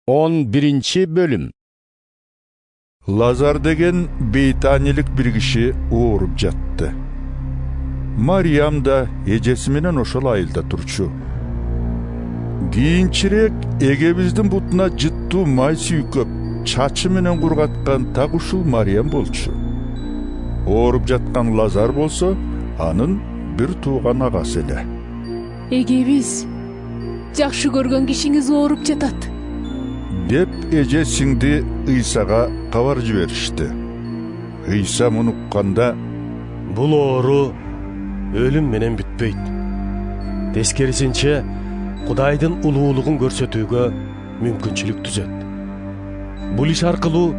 11 bölüm. Lazar degen Beytanilik bir kişi uğurup jattı. Maryam da ejesi menen oşol ayılda turçu. Kийинчерээк эгебиздин бутуна жыттуу май сүйкөп, чачы менен кургаткан так ушул Маryam болчу. Ооруп жаткан Лазар болсо, анын бир тууган агасы эле. Эгебиз, жакшы көргөн кишиңиз ооруп жатат деп эже сиңди Ыйсага кабар жиберишти. Ыйса муну укканда: Бул оору өлүм менен бүтпөйт. Тескерисинче, Кудайдын улуулугун көрсөтүүгө мүмкүнчүлүк түзөт. Бул иш аркылуу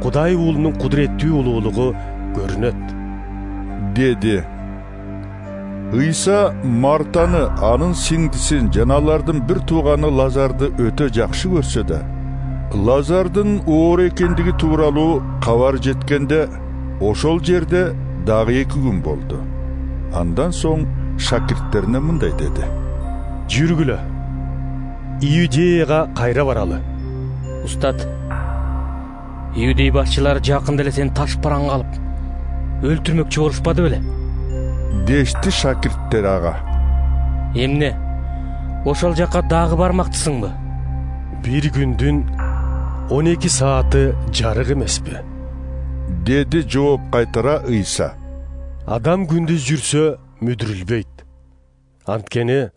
Кудай уулунун кудуреттүү улуулугу көрүнөт, деди. Ыйса Мартаны, анын сиңдисин жана алардын бир тууганы Лазарды өтө жакшы көрсө да, Лазардын оору экендиги тууралуу кабар жеткенде, ошол жерде дагы 2 күн болду. Андан соң шакирттерине мындай деди: Жүргүлө, Иудеяга кайра баралы. Устат, Иудей башчылары жакында эле сени таш параңга алып, өлтүрмөкчү болушпады беле? Дешти шакирттер ага. Эмне? Ошол жакка дагы бармактысыңбы? Бир күндүн 12 сааты жарык эмеспи? Деди жооп кайтара Ыйса. Адам күндүз жүрсө мүдүрүлбөйт. Анткени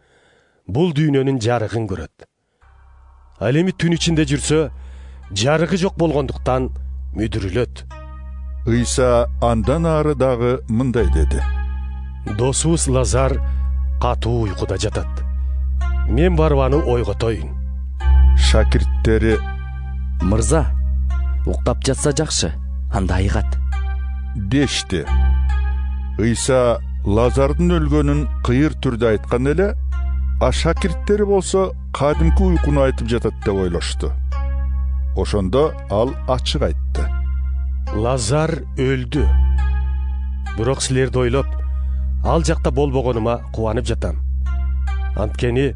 бул дүйнөнүн жарыгын көрөт. Ал эми түн ичинде жүрсө, жарыгы жок болгондуктан мүдүрүлөт. Ыйса андан ары дагы мындай деди: Досубуз Лазар катуу уйкуда жатат. Мен барып аны ойготоюн. Шакирттери: Мырза, уктап жатса жакшы, анда айгат, дешти. Ыйса Лазардын өлгөнүн кыйыр түрдө айткан эле, а шакирттери болсо кадимки уйкуну айтып жатат деп ойлошту. Ошондо ал ачык айтты: Лазар өлдү. Бирок силерди ойлоп, ал жакта болбогонума кубанып жатам. Анткени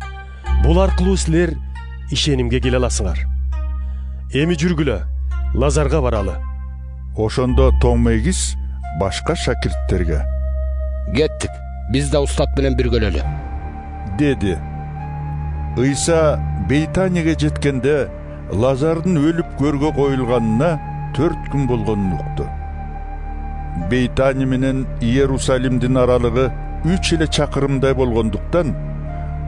бул аркылуу силер ишенимге келе аласыңар. Эми жүргүлө, Лазарга баралы. Ошондо Томегис башка шакирттерге: Кеттик, биз да устат менен биргөлөлү, деди. Ыйса Бейтанияга жеткенде Лазардын өлүп көргө коюлганына 4 күн болгонун укту. Бейтания менен Иерусалимдин аралыгы 3 эле чакырымдай болгондуктан,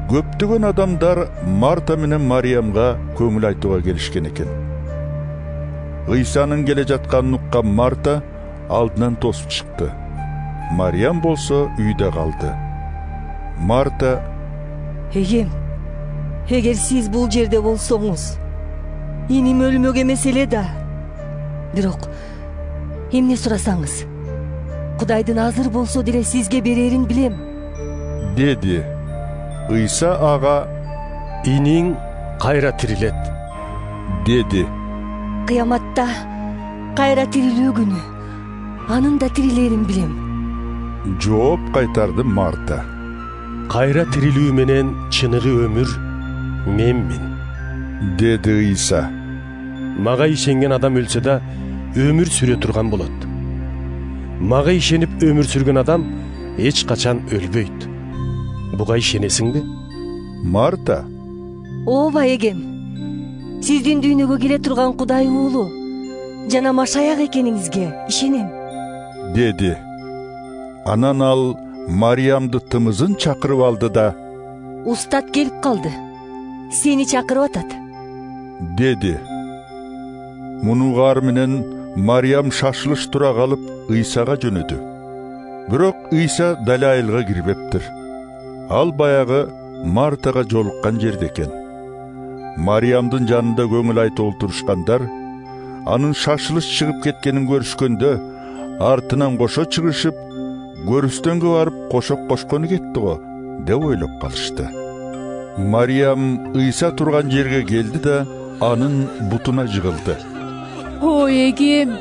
көптөгөн адамдар Марта менен Мариямга көңүл айтууга келишкен экен. Ыйсанын келе жатканын уккан Марта алдынан тосуп чыкты. Мариям болсо үйдө калды. Марта: Эгем, эгер сиз бул жерде болсоңуз, иним өлмөк эмес эле да. Бирок эмне сурасаңыз, Кудайдын азыр болсо деле сизге берерин билем, деди. Ыйса ага: Иниң кайра тирилет, деди. Кыяматта кайра тирилүү күнү, анын да тирилерин билем, жооп кайтарды Марта. Кайра тирилүү менен чыныгы өмүр менмин, деди Ыйса. Мага ишенген адам өлсө да өмүр сүрө турган болот. Мага ишенип өмүр сүргөн адам эч качан өлбөйт. Буга ишенесиңби? Марта: Ооба эгем, сиздин дүйнөгө келе турган Кудай уулу жана Машаяк экениңизге ишенем, деди. Анан ал Мариямды тымызын чакырып алды да: Устат келип калды, сени чакырып атат, деди. Мунугар менен Мариям шашылыш тура калып Ыйсага жөнөдү. Бирок Ыйса дал айылга кирбептир. Ал баягы Мартага жолуккан жерде экен. Мариямдын жанында көңүл айтып олтурушкандар анын шашылыш чыгып кеткенин көрүшкөндө, артынан кошо чыгышып, көрүстөнгө барып кошок кошкону кетти го деп ойлоп калышты. Мариям Ыйса турган жерге келди да анын бутуна жыгылды. Ой эгем,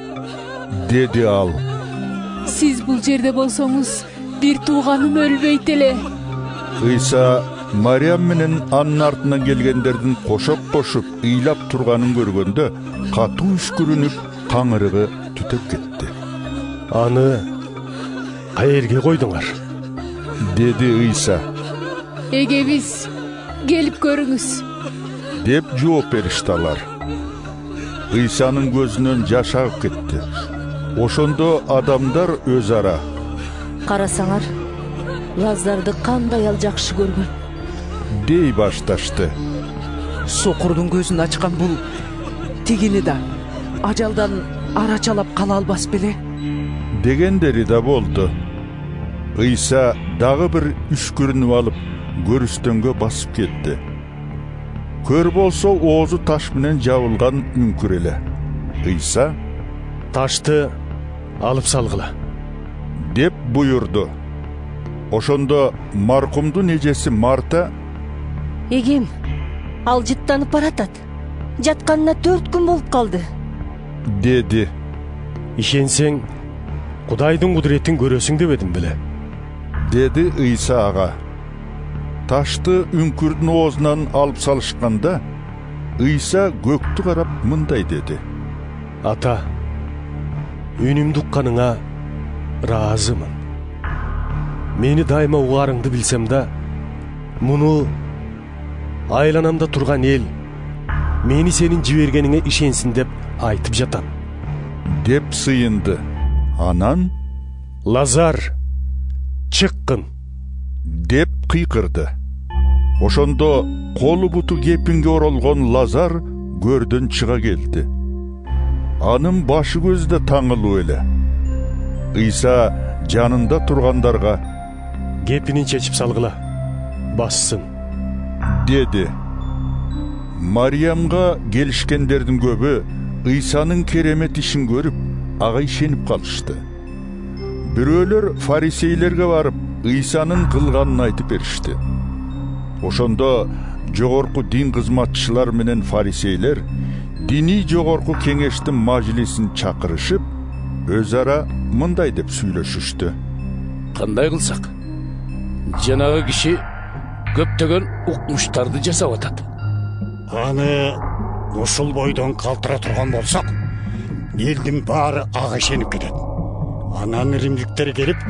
деди ал. Сиз бул жерде болсоңуз, бир тууганым өлбөйт эле. Ыйса Мариям менен анын артынан келгендердин кошоп кошуп ыйлап турганын көргөндө катуу үшкүрүнүп каңырыгы түтөп кетти. Аны каерге койдуңар? Деди Ыйса. эгебиз келип көрүңүз Деп жооп беришти алар. Ыйсанын көзүнөн жаш агып кетти. Ошондо адамдар өз ара: Карасаңар, Лазарды кандай ал жакшы көргөн. дей башташты. Сокурдун көзүн ачкан бул тигини да ажалдан арачалап кала албас беле? Дегендери да болду. Ыйса дагы бир үшкүрүнүп алып, көрүстөнгө басып кетти. Көр болсо оозу таш менен жабылган үңкүр эле. Ыйса Ташты алып салгыла деп буйурду. Ошондо маркумдун эжеси Марта: Эгем, ал жыттанып баратат. Жатканына 4 күн болуп калды. деди. Ишенсең Кудайдын кудуретін көрөсүң деп едим беле. Деди Ыйса ага. Ташты үңкүрдүн оозунан алып салышканда Ыйса көктү карап мындай деди: Ата, үнүмдү укканыңа ыраазымын. Мени дайыма угарыңды билсем да, муну айланамда турган эл мени сенин жибергениңе ишенсин деп айтып жатам. деп сыйынды. Анан Лазар, чыккын. деп кыйкырды. Ошондо колу буту кепинге оролгон Лазар көрдөн чыга келди. Анын башы көзү да таңылуу эле. Ыйса жанында тургандарга: Кепинин чечип салгыла, бассын. деди. Мариямга келишкендердин көбү Ыйсанын керемет ишин көрүп, ага ишенип калышты. Бирөөлөр фарисейлерге барып, Ыйсанын кылганын айтып беришти. Ошондо жогорку дин кызматчылар менен фарисейлер диний жогорку кеңештин мажлисин чакырышып, өз ара мындай деп сүйлөшүштү: Кандай кылсак? Жанагы киши көптөгөн укмуштарды жасап атат. Аны ушул бойдон калтыра турган болсок, элдин баары ага ишенип кетет. Анан римдиктер келип,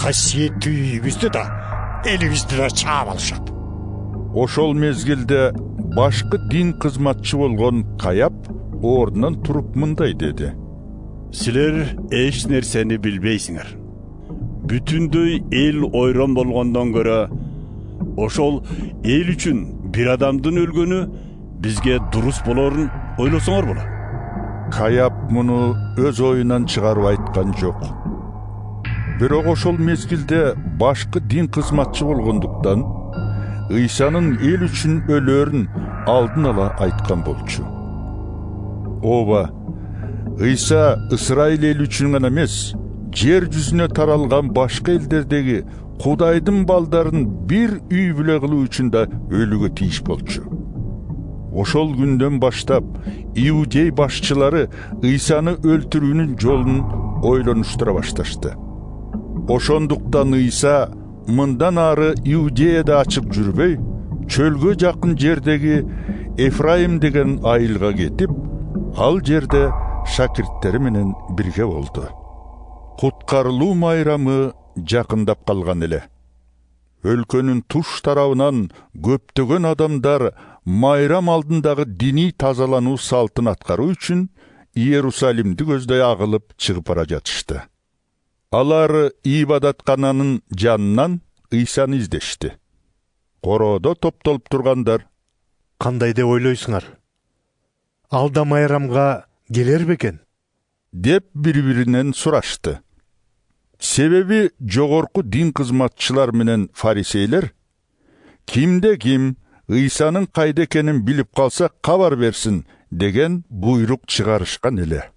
касиеттүү үйүбүздү да, элибизди да чаап алышат. Ошол мезгилде башкы дин кызматчы болгон Каяп ордунан туруп мындай деди: Силер эч нерсени билбейсиңер. Бүтүндөй эл ойрон болгондон көрө, ошол эл үчүн бир адамдын өлгөнү бизге дурус болорун ойлосоңор болот. Каяп муну өз оюнан чыгарып айткан жок. Бирок ошол мезгилде башкы дин кызматчы болгондуктан Ыйсанын эл үчүн өлөрүн алдын ала айткан болчу. Ооба, Ыйса Исраил эл үчүн гана эмес, жер жүзүнө таралган башка элдердеги Кудайдын балдарын бир үй бүлө кылуу үчүн да өлүүгө тийиш болчу. Ошол күндөн баштап иудей башчылары Ыйсаны өлтүрүүнүн жолун ойлонуштура башташты. Ошондуктан Ыйса мындан ары Иудеяда ачык жүрбөй, чөлгө жакын жердеги Эфраим деген айылга кетип, ал жерде шакирттери менен бирге болду. Куткарылуу майрамы жакындап калган эле. Өлкөнүн туш тарабынан көптөгөн адамдар майрам алдындагы диний тазалануу салтын аткаруу үчүн Иерусалимди көздөй агылып чыгып бара жатышты. Алар ибадаткананын жанынан Ыйсаны издешти. Короодо топтолуп тургандар: Кандай деп ойлойсуңар? Алда майрамга келер бекен? деп бири-биринен сурашты. Себеби жогорку дин кызматчылар менен фарисейлер кимде ким Ыйсанын кайда экенин билип калса кабар берсин деген буйрук чыгарышкан эле.